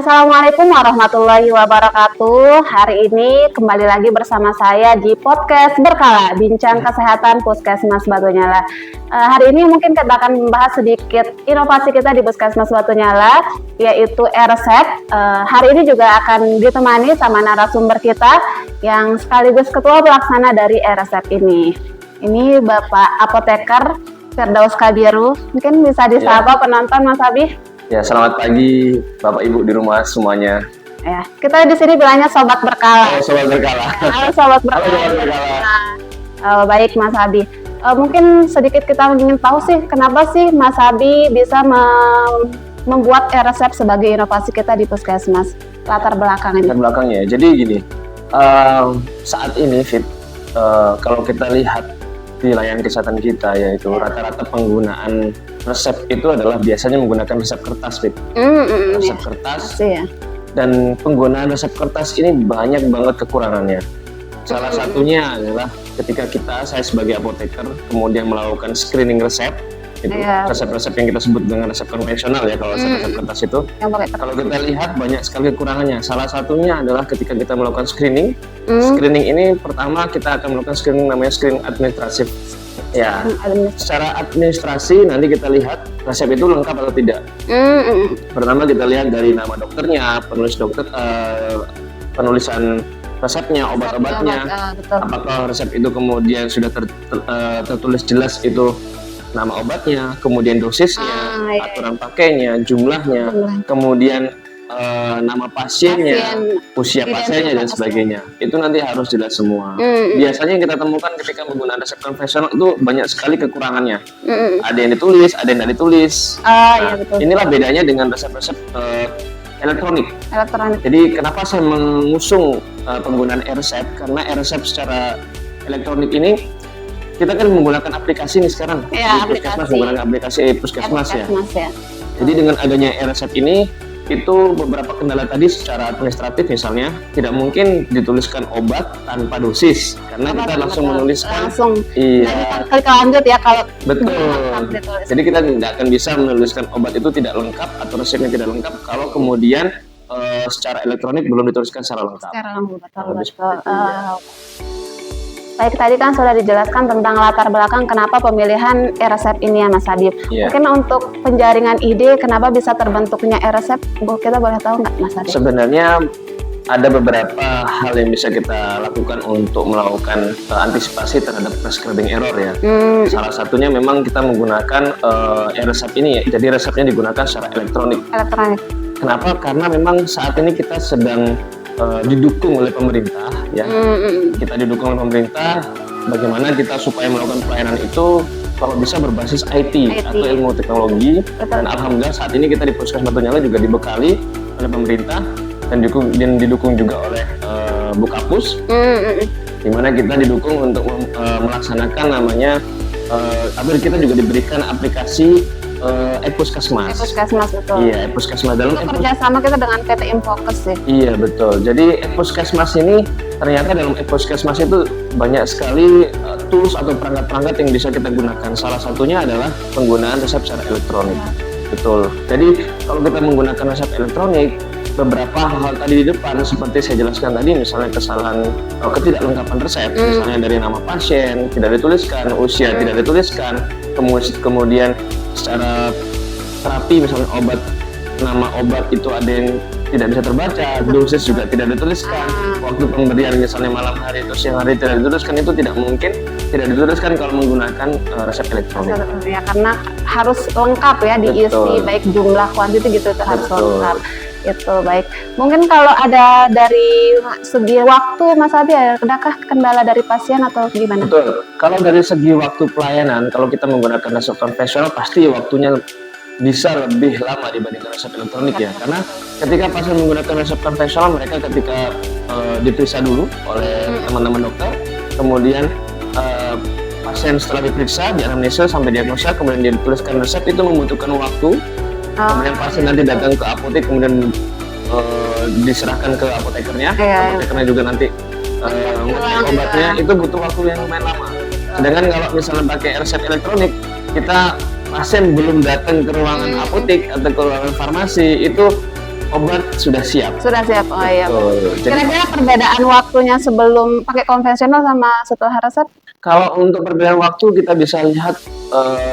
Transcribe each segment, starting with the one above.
Assalamualaikum warahmatullahi wabarakatuh. Hari ini kembali lagi bersama saya di podcast Berkala, Bincang Kesehatan Puskesmas Batunyala. Hari ini mungkin kita akan membahas sedikit inovasi kita di Puskesmas Batunyala, yaitu e-resep. Hari ini juga akan ditemani sama narasumber kita yang sekaligus ketua pelaksana dari e-resep ini. Ini Bapak Apoteker Firdaus Kabiru. Mungkin bisa disapa penonton, Mas Abi. Ya, selamat pagi Bapak Ibu di rumah semuanya. Ya, kita di sini bilangnya Sobat Berkala. Sobat Berkala. Halo Sobat Berkala. Halo, Sobat Berkala. Baik Mas Abi. Mungkin sedikit kita ingin tahu sih, kenapa sih Mas Abi bisa membuat e-resep sebagai inovasi kita di Puskesmas? Latar belakangnya. Latar belakangnya. Jadi gini, saat ini kalau kita lihat di layanan kesehatan kita, yaitu rata-rata penggunaan resep itu adalah biasanya menggunakan resep kertas, resep kertas. Ya. Dan penggunaan resep kertas ini banyak banget kekurangannya. Salah satunya adalah ketika saya sebagai apoteker kemudian melakukan screening resep, itu resep-resep yang kita sebut dengan resep konvensional ya, kalau resep kertas itu. Kalau kita lihat banyak sekali kekurangannya. Salah satunya adalah ketika kita melakukan screening. Screening ini pertama kita akan melakukan screening namanya screening administratif. Ya, secara administrasi nanti kita lihat resep itu lengkap atau tidak. Pertama kita lihat dari nama dokternya, penulisan resepnya, obat-obatnya, apakah resep itu kemudian sudah tertulis jelas itu nama obatnya, kemudian dosisnya, aturan pakainya, jumlahnya, kemudian nama pasiennya, usia pasiennya dan sebagainya. Itu nanti harus jelas semua. Biasanya yang kita temukan ketika menggunakan resep konvensional itu banyak sekali kekurangannya. Ada yang ditulis, ada yang tidak ditulis. Betul. Inilah bedanya dengan resep-resep elektronik. Jadi kenapa saya mengusung penggunaan e-resep? Karena e-resep secara elektronik ini kita kan menggunakan aplikasi nih sekarang. Puskesmas menggunakan aplikasi Puskesmas ya. Jadi dengan adanya e-resep ini, itu beberapa kendala tadi secara administratif misalnya tidak mungkin dituliskan obat tanpa dosis karena kita langsung menuliskan klik lanjut ya kalau jadi kita tidak akan bisa menuliskan obat itu tidak lengkap atau resepnya tidak lengkap kalau kemudian secara elektronik belum dituliskan secara lengkap. Baik, tadi kan sudah dijelaskan tentang latar belakang kenapa pemilihan e-resep ini ya Mas Habib. Mungkin untuk penjaringan ide kenapa bisa terbentuknya e-resep, kita boleh tahu nggak Mas Habib? Sebenarnya ada beberapa hal yang bisa kita lakukan untuk melakukan antisipasi terhadap prescribing error ya. Salah satunya memang kita menggunakan e-resep ini ya, jadi resepnya digunakan secara elektronik. Kenapa? Karena memang saat ini kita sedang didukung oleh pemerintah ya. Kita didukung oleh pemerintah bagaimana kita supaya melakukan pelayanan itu kalau bisa berbasis IT. Atau ilmu teknologi. Dan alhamdulillah saat ini kita di Puskesmas Batunyala juga dibekali oleh pemerintah dan didukung juga oleh Bukapus, di mana kita didukung untuk melaksanakan namanya kita juga diberikan aplikasi e-Puskesmas. Betul. Iya, e-Puskesmas dalam kerjasama kita dengan PT Infocus ya. Iya betul. Jadi e-Puskesmas ini ternyata dalam e-Puskesmas itu banyak sekali tools atau perangkat-perangkat yang bisa kita gunakan. Salah satunya adalah penggunaan resep secara elektronik. Betul. Jadi kalau kita menggunakan resep elektronik, beberapa hal tadi di depan seperti saya jelaskan tadi, misalnya kesalahan ketidaklengkapan resep, misalnya dari nama pasien tidak dituliskan, usia tidak dituliskan, kemudian secara terapi misalnya nama obat itu ada yang tidak bisa terbaca, dosis juga tidak dituliskan, waktu pemberian misalnya malam hari atau siang hari tidak dituliskan, itu tidak mungkin tidak dituliskan kalau menggunakan resep elektronik. Ya, karena harus lengkap ya diisi, baik jumlah kuantiti gitu harus lengkap. Itu baik. Mungkin kalau ada dari segi waktu Mas Abi, adakah kendala dari pasien atau gimana? Betul. Kalau dari segi waktu pelayanan, kalau kita menggunakan resep konvensional pasti waktunya bisa lebih lama dibandingkan resep elektronik ya. Karena ketika pasien menggunakan resep konvensional, mereka ketika diperiksa dulu oleh teman-teman dokter, kemudian pasien setelah diperiksa, dianamnesa sampai diagnosa, kemudian dituliskan resep, itu membutuhkan waktu. Kemudian pasien nanti datang ke apotek, kemudian diserahkan ke apotekernya, apotekernya juga nanti obatnya, itu butuh waktu yang lumayan lama. Sedangkan kalau misalnya pakai resep elektronik, kita pasien belum datang ke ruangan apotek atau ke ruangan farmasi, itu obat sudah siap. Sudah siap. Oh iya. Betul. Jadi Kira-kira perbedaan waktunya sebelum pakai konvensional sama setelah resep? kalau untuk perbedaan waktu kita bisa lihat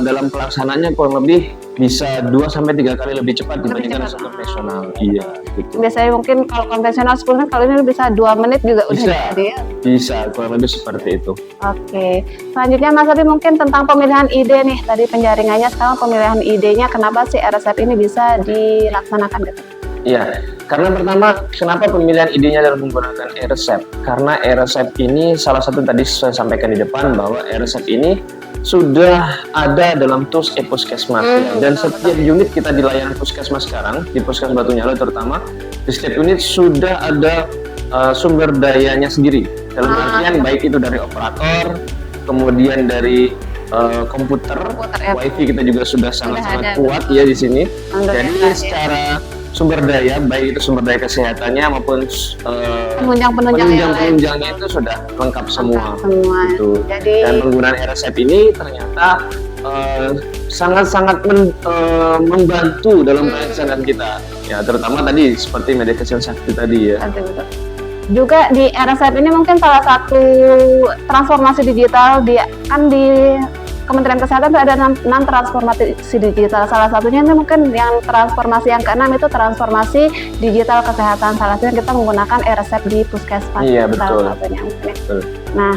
dalam pelaksanaannya kurang lebih bisa 2-3 kali lebih cepat dibandingkan resep konvensional. Iya, gitu. Biasanya mungkin kalau konvensional 10 menit, kalau ini bisa 2 menit juga udah Bisa. jadi ya. Bisa kurang lebih seperti itu. Oke, selanjutnya Mas Abi mungkin tentang pemilihan ide nih. Tadi penjaringannya, sekarang pemilihan idenya. Kenapa sih resep ini bisa dilaksanakan gitu? Iya, karena pertama, kenapa pemilihan idenya dalam menggunakan e-resep? Karena e-resep ini salah satu tadi saya sampaikan di depan bahwa e-resep ini sudah ada dalam tools e-Puskesmas ya. Dan setiap unit kita di layanan Puskesmas sekarang, di Puskesmas Batunyala terutama, di setiap unit sudah ada sumber dayanya sendiri. Dalam artian baik itu dari operator, kemudian dari komputer, ya. wifi kita juga sudah sangat-sangat ada. kuat ya di sini. Jadi Alhamdulillah, ya. secara sumber daya, baik itu sumber daya kesehatannya maupun penunjang-penunjangnya itu sudah lengkap semua. Gitu. Jadi Dan penggunaan e-resep ini ternyata sangat-sangat membantu dalam pelaksanaan kita. Ya, terutama tadi seperti medication safety tadi ya. betul. Juga di RSF ini mungkin salah satu transformasi digital di Kementerian Kesehatan itu ada 6 transformasi digital. Salah satunya ini mungkin yang transformasi yang ke-6 itu transformasi digital kesehatan. Salah satunya kita menggunakan e-resep di Puskesmas. Iya, betul. Salah satunya mungkin. Betul. Nah,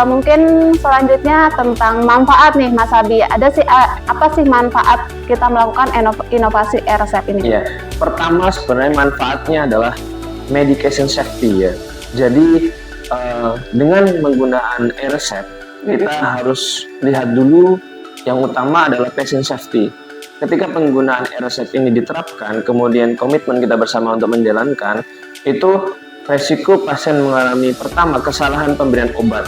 mungkin selanjutnya tentang manfaat nih Mas Abi. Ada sih apa sih manfaat kita melakukan inovasi e-resep ini? Iya. Pertama sebenarnya manfaatnya adalah medication safety ya. Jadi dengan menggunakan e-resep kita harus lihat dulu yang utama adalah patient safety. Ketika penggunaan e-resep ini diterapkan, kemudian komitmen kita bersama untuk menjalankan, itu resiko pasien mengalami pertama kesalahan pemberian obat.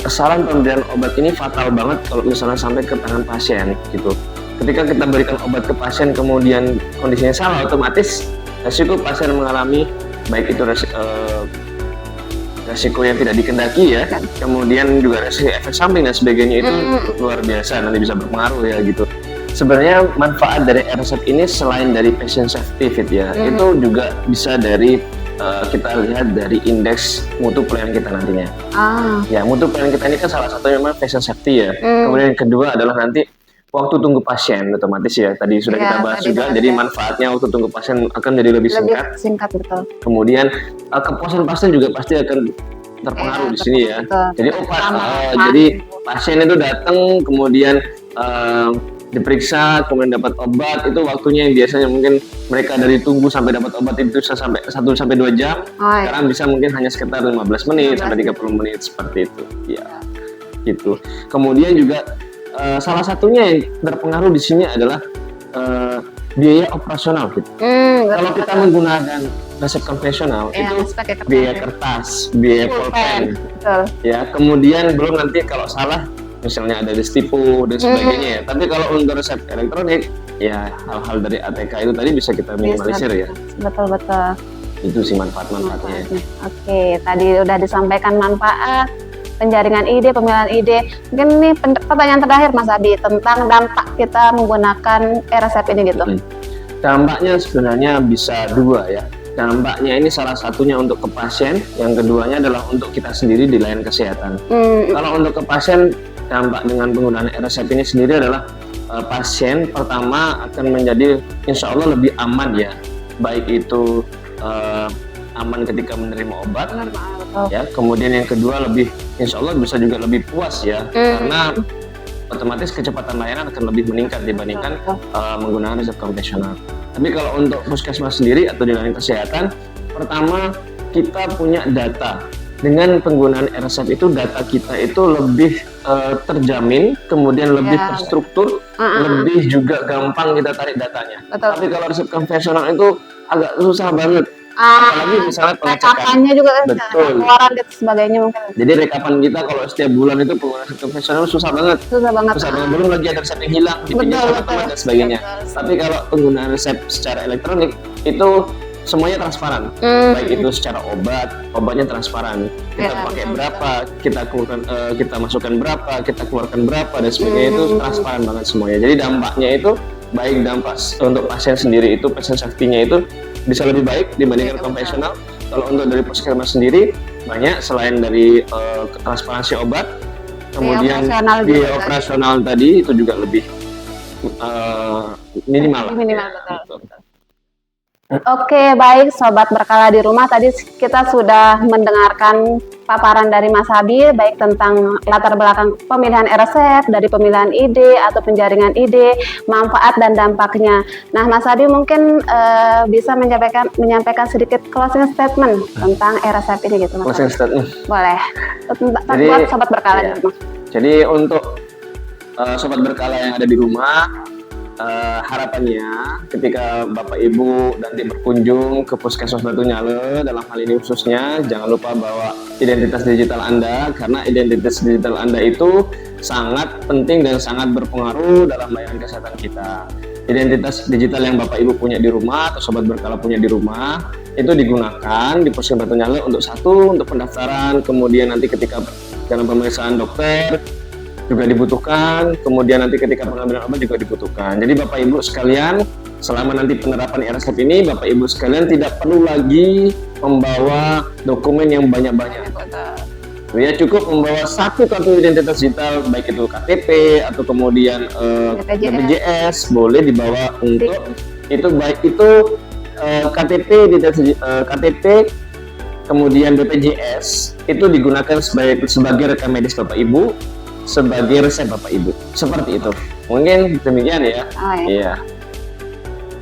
Kesalahan pemberian obat ini fatal banget kalau misalnya sampai ke tangan pasien gitu. Ketika kita berikan obat ke pasien kemudian kondisinya salah, otomatis resiko pasien mengalami baik itu resiko yang tidak dikendaki ya, kemudian juga resiko efek samping dan sebagainya itu luar biasa, nanti bisa berpengaruh ya gitu. Sebenarnya manfaat dari e-resep ini selain dari patient safety fit ya, itu juga bisa dari kita lihat dari indeks mutu pelayanan kita nantinya. Ya, mutu pelayanan kita ini kan salah satunya memang patient safety ya. Kemudian yang kedua adalah nanti waktu tunggu pasien, otomatis ya tadi sudah kita bahas juga. Jadi manfaatnya waktu tunggu pasien akan jadi lebih singkat betul. Kemudian kepuasan pasien juga pasti akan terpengaruh di sini ya. Jadi jadi pasien itu datang kemudian diperiksa kemudian dapat obat, itu waktunya yang biasanya mungkin mereka dari tunggu sampai dapat obat itu bisa sampai 1-2 jam. Sekarang bisa mungkin hanya sekitar 15 menit sampai 30 menit seperti itu. Ya. Gitu. Kemudian juga salah satunya yang terpengaruh di sini adalah biaya operasional gitu. Kalau kita menggunakan resep konvensional itu biaya kertas, biaya pulpen, ya. Kemudian belum nanti kalau salah misalnya ada destipo dan sebagainya ya. Tapi kalau untuk resep elektronik ya hal-hal dari ATK itu tadi bisa kita minimalisir ya. Betul. Itu sih manfaat-manfaatnya. Oke, tadi udah disampaikan manfaat, penjaringan ide, pemilihan ide. Mungkin ini pertanyaan terakhir Mas Abi tentang dampak kita menggunakan e-resep ini gitu. Dampaknya sebenarnya bisa dua ya. Dampaknya ini salah satunya untuk ke pasien, yang keduanya adalah untuk kita sendiri di layanan kesehatan. Kalau untuk ke pasien, dampak dengan penggunaan e-resep ini sendiri adalah pasien pertama akan menjadi insya Allah lebih aman ya. Baik itu aman ketika menerima obat, ya. Kemudian yang kedua insya Allah bisa juga lebih puas ya, karena otomatis kecepatan layanan akan lebih meningkat dibandingkan menggunakan resep konvensional. Tapi kalau untuk puskesmas sendiri atau di layanan kesehatan, pertama kita punya data. Dengan penggunaan e-resep itu data kita itu lebih terjamin, kemudian lebih terstruktur, lebih juga gampang kita tarik datanya. Tapi kalau resep konvensional itu agak susah banget. Apalagi misalnya rekapannya juga kan, pengeluaran dan sebagainya mungkin. Jadi rekapan kita kalau setiap bulan itu penggunaan resep konvensional susah banget. Belum lagi ada resep yang hilang, dipinjam sama teman dan sebagainya. Tapi kalau penggunaan resep secara elektronik itu semuanya transparan, baik itu secara obatnya transparan. Kita pakai berapa, kita masukkan berapa, kita keluarkan berapa dan sebagainya, itu transparan banget semuanya. Jadi dampaknya itu baik dampak untuk pasien sendiri itu patient safety-nya itu bisa lebih baik dibandingkan konvensional. Kalau untuk dari puskesmas sendiri banyak, selain dari transparansi obat, kemudian biaya operasional tadi itu juga lebih minimal. Betul. Oke, baik Sobat Berkala di rumah, tadi kita sudah mendengarkan paparan dari Mas Habib, baik tentang latar belakang pemilihan resep, dari pemilihan ide atau penjaringan ide, manfaat dan dampaknya. Nah, Mas Habib mungkin bisa menyampaikan sedikit closing statement tentang resep ini gitu, Mas. Closing statement. Boleh. Buat Sobat Berkala di rumah. Jadi untuk Sobat Berkala yang ada di rumah, harapannya ketika Bapak Ibu nanti berkunjung ke Puskesmas Batunyale, dalam hal ini khususnya jangan lupa bawa identitas digital Anda, karena identitas digital Anda itu sangat penting dan sangat berpengaruh dalam layanan kesehatan kita. Identitas digital yang Bapak Ibu punya di rumah atau Sobat Berkala punya di rumah itu digunakan di Puskesmas Batunyale untuk pendaftaran, kemudian nanti ketika dalam pemeriksaan dokter juga dibutuhkan, kemudian nanti ketika pengambilan obat juga dibutuhkan. Jadi Bapak Ibu sekalian, selama nanti penerapan e-resep ini, Bapak Ibu sekalian tidak perlu lagi membawa dokumen yang banyak-banyak. Ya, cukup membawa satu kartu identitas digital, baik itu KTP atau kemudian BPJS, boleh dibawa untuk itu, baik itu KTP, kemudian BPJS itu digunakan sebagai rekam medis Bapak Ibu, sebagai resep Bapak Ibu, seperti itu. Mungkin demikian ya. Iya.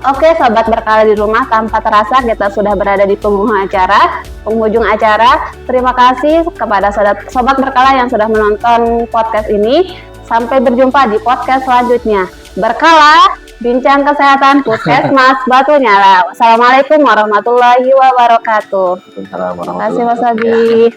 Oke, Sobat Berkala di rumah, tanpa terasa kita sudah berada di penghujung acara. Terima kasih kepada Sobat Berkala yang sudah menonton podcast ini. Sampai berjumpa di podcast selanjutnya. Berkala, bincang kesehatan Puskesmas Batunyale. Wassalamualaikum warahmatullahi wabarakatuh. Terima kasih Mas Abi.